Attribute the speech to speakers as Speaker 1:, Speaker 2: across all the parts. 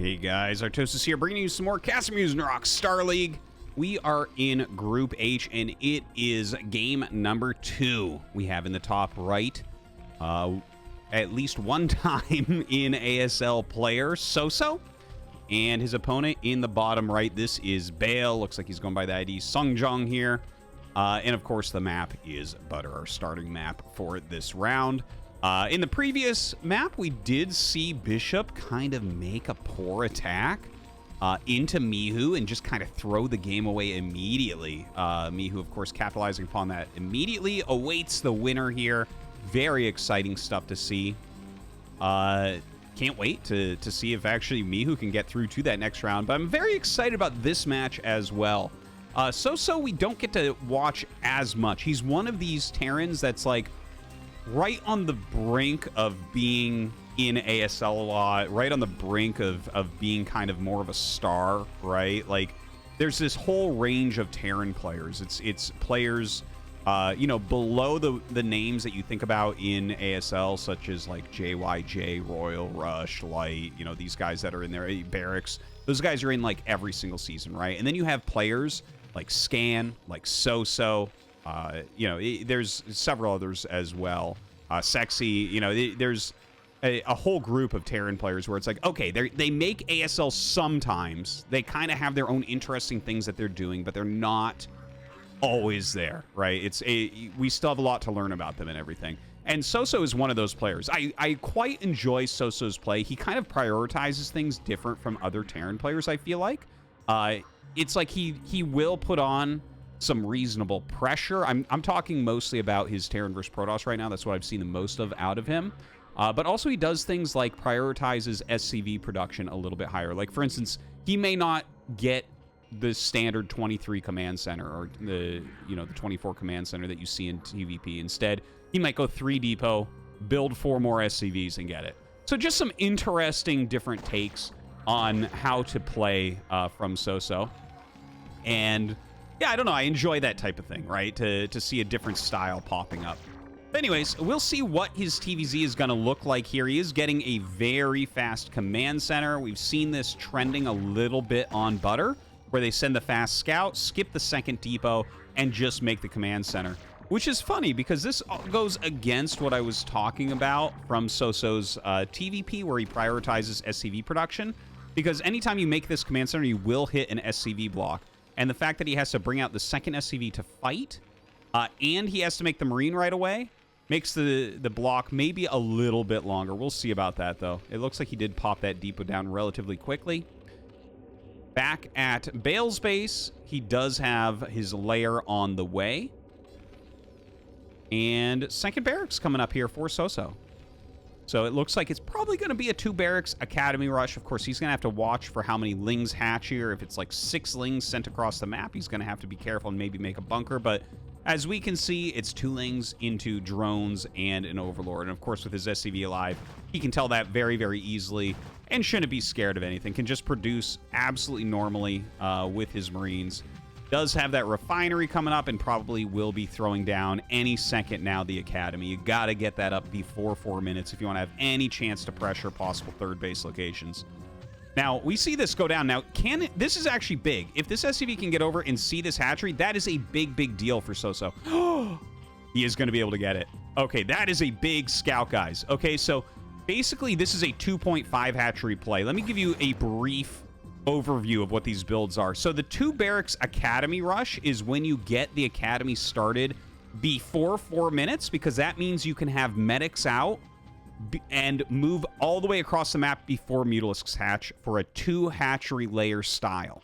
Speaker 1: Hey guys, Artosis here, bringing you some more CasterMuse Narak StarLeague. We are in Group H, and it is game number 2. We have in the top right, at least one time in ASL player, Soso, and his opponent in the bottom right. This is Bale. Looks like he's going by the ID Sungjong here. And of course, the map is Butter, our starting map for this round. In the previous map, we did see Bishop kind of make a poor attack into Mihu and just kind of throw the game away immediately. Mihu, of course, capitalizing upon that immediately, awaits the winner here. Very exciting stuff to see. Can't wait to see if actually Mihu can get through to that next round. But I'm very excited about this match as well. Soso, we don't get to watch as much. He's one of these Terrans that's like right on the brink of being in ASL a lot, right on the brink of being kind of more of a star, right? Like, there's this whole range of Terran players. It's players, you know, below the names that you think about in ASL, such as like JYJ, Royal, Rush, Light, you know, these guys that are in there, Barracks. Those guys are in like every single season, right? And then you have players like Scan, like Soso, you know, there's several others as well. Sexy, you know, there's a whole group of Terran players where it's like, okay, they make ASL sometimes. They kind of have their own interesting things that they're doing, but they're not always there, right? We still have a lot to learn about them and everything. And Soso is one of those players. I quite enjoy Soso's play. He kind of prioritizes things different from other Terran players, I feel like. It's like he will put on some reasonable pressure. I'm talking mostly about his Terran versus Protoss right now. That's what I've seen the most of out of him. But also he does things like prioritizes SCV production a little bit higher. Like, for instance, he may not get the standard 23 command center or the 24 command center that you see in TVP. Instead, he might go 3 depot, build 4 more SCVs and get it. So just some interesting different takes on how to play from Soso. And yeah, I don't know. I enjoy that type of thing, right? To see a different style popping up. But anyways, we'll see what his TVZ is going to look like here. He is getting a very fast command center. We've seen this trending a little bit on Butter, where they send the fast scout, skip the second depot, and just make the command center. Which is funny, because this goes against what I was talking about from Soso's TVP, where he prioritizes SCV production. Because anytime you make this command center, you will hit an SCV block. And the fact that he has to bring out the second SCV to fight, and he has to make the Marine right away, makes the block maybe a little bit longer. We'll see about that, though. It looks like he did pop that depot down relatively quickly. Back at Bale's base, he does have his lair on the way. And second barracks coming up here for Soso. So it looks like it's probably going to be a 2 barracks academy rush. Of course, he's going to have to watch for how many lings hatch here. If it's like 6 lings sent across the map, he's going to have to be careful and maybe make a bunker. But as we can see, it's 2 lings into drones and an overlord. And of course, with his SCV alive, he can tell that very, very easily and shouldn't be scared of anything. Can just produce absolutely normally with his Marines. Does have that refinery coming up and probably will be throwing down any second now the academy. You got to get that up before 4 minutes if you want to have any chance to pressure possible third base locations. Now, we see this go down. Now, this is actually big. If this SCV can get over and see this hatchery, that is a big, big deal for Soso. He is going to be able to get it. Okay, that is a big scout, guys. Okay, so basically this is a 2.5 hatchery play. Let me give you a brief overview of what these builds are. So the 2 barracks academy rush is when you get the academy started before 4 minutes, because that means you can have medics out and move all the way across the map before mutalisks hatch for a 2 hatchery layer style.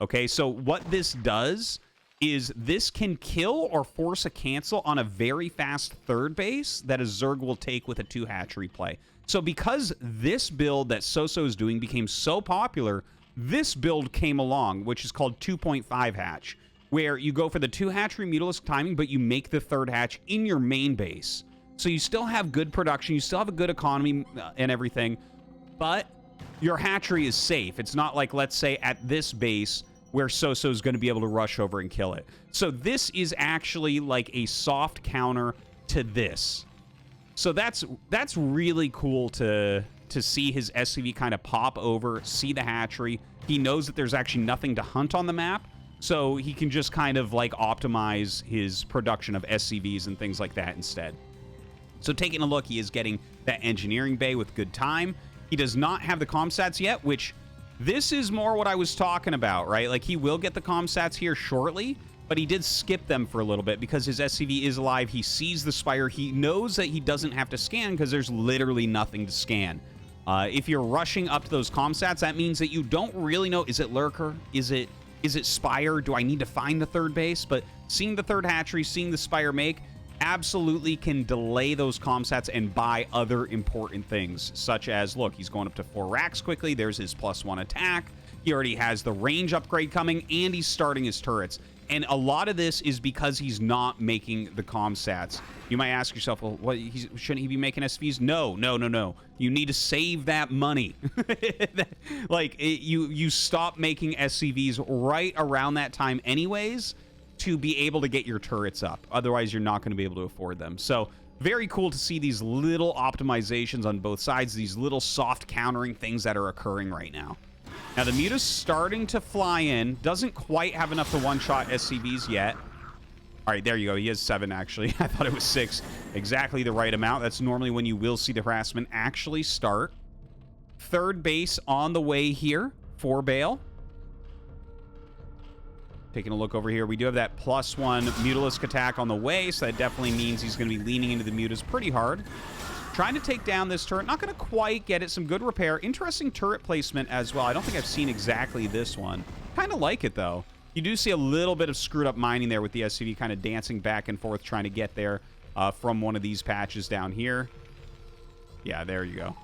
Speaker 1: Okay, so what this does is this can kill or force a cancel on a very fast third base that a Zerg will take with a 2 hatchery play. So because this build that Soso is doing became so popular, this build came along, which is called 2.5 hatch, where you go for the 2 hatchery mutalisk timing, but you make the 3rd hatch in your main base. So you still have good production, you still have a good economy and everything, but your hatchery is safe. It's not like, let's say, at this base where Soso is going to be able to rush over and kill it. So this is actually like a soft counter to this. So that's really cool to to see his SCV kind of pop over, see the hatchery. He knows that there's actually nothing to hunt on the map, so he can just kind of like optimize his production of SCVs and things like that instead. So taking a look, he is getting that engineering bay with good time. He does not have the comsats yet, which this is more what I was talking about, right? Like, he will get the comsats here shortly, but he did skip them for a little bit because his SCV is alive. He sees the Spire. He knows that he doesn't have to scan because there's literally nothing to scan. If you're rushing up to those comsats, that means that you don't really know, is it Lurker? Is it Spire? Do I need to find the third base? But seeing the third hatchery, seeing the Spire make, absolutely can delay those comsats and buy other important things, such as, look, he's going up to 4 racks quickly. There's his +1 attack. He already has the range upgrade coming, and he's starting his turrets. And a lot of this is because he's not making the comsats. You might ask yourself, well, what, shouldn't he be making SCVs? No. You need to save that money. Like, you stop making SCVs right around that time anyways to be able to get your turrets up. Otherwise, you're not going to be able to afford them. So very cool to see these little optimizations on both sides, these little soft countering things that are occurring right now. Now, the Muta's starting to fly in. Doesn't quite have enough to one-shot SCVs yet. All right, there you go. He has 7, actually. I thought it was 6. Exactly the right amount. That's normally when you will see the harassment actually start. Third base on the way here for Bale. Taking a look over here, we do have that +1 Mutalisk attack on the way, so that definitely means he's going to be leaning into the Mutas pretty hard. Trying to take down this turret. Not going to quite get it. Some good repair. Interesting turret placement as well. I don't think I've seen exactly this one. Kind of like it, though. You do see a little bit of screwed up mining there with the SCV kind of dancing back and forth, trying to get there from one of these patches down here. Yeah, there you go.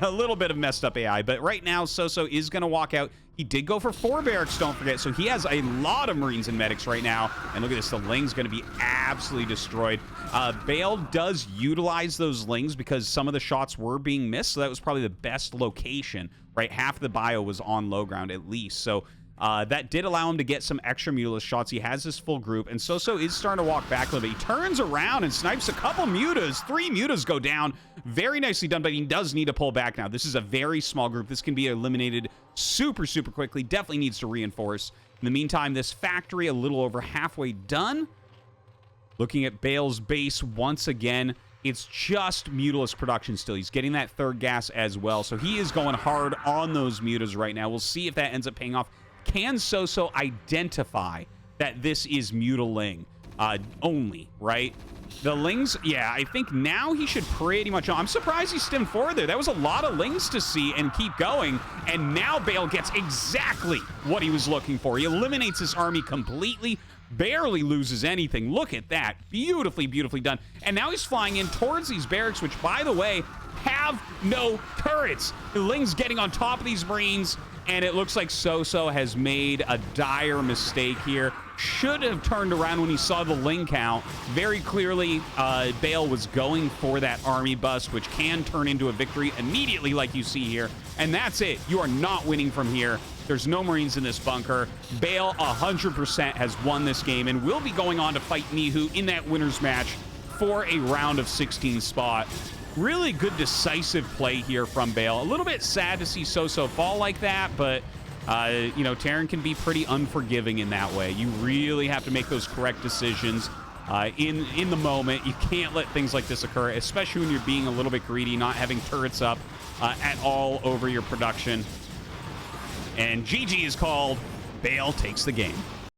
Speaker 1: A little bit of messed up AI, but right now, Soso is going to walk out. He did go for 4 barracks, don't forget, so he has a lot of Marines and Medics right now. And look at this, the Ling's going to be absolutely destroyed. Bale does utilize those Lings because some of the shots were being missed, so that was probably the best location, right? Half the bio was on low ground at least, so that did allow him to get some extra Mutalisk shots. He has this full group, and Soso is starting to walk back a little bit. He turns around and snipes a couple Mutas. 3 Mutas go down. Very nicely done, but he does need to pull back now. This is a very small group. This can be eliminated super quickly. Definitely needs to reinforce. In the meantime, this factory a little over halfway done. Looking at Bale's base once again. It's just Mutalisk production still. He's getting that third gas as well, so he is going hard on those Mutas right now. We'll see if that ends up paying off. Can Soso identify that this is Mutaling only, right? The Lings, yeah, I think now he should pretty much... I'm surprised he stemmed forward there. That was a lot of Lings to see and keep going. And now Bale gets exactly what he was looking for. He eliminates his army completely, barely loses anything. Look at that. Beautifully done. And now he's flying in towards these barracks, which, by the way, have no turrets. The Ling's getting on top of these Marines, and it looks like Soso has made a dire mistake here. Should have turned around when he saw the Ling count. Very clearly, Bale was going for that army bust, which can turn into a victory immediately, like you see here. And that's it. You are not winning from here. There's no Marines in this bunker. Bale 100% has won this game and will be going on to fight Nihu in that winner's match for a round of 16 spot. Really good decisive play here from Bale. A little bit sad to see Soso fall like that, but you know, Terran can be pretty unforgiving in that way. You really have to make those correct decisions in the moment. You can't let things like this occur, especially when you're being a little bit greedy, not having turrets up at all over your production. And GG is called. Bale takes the game.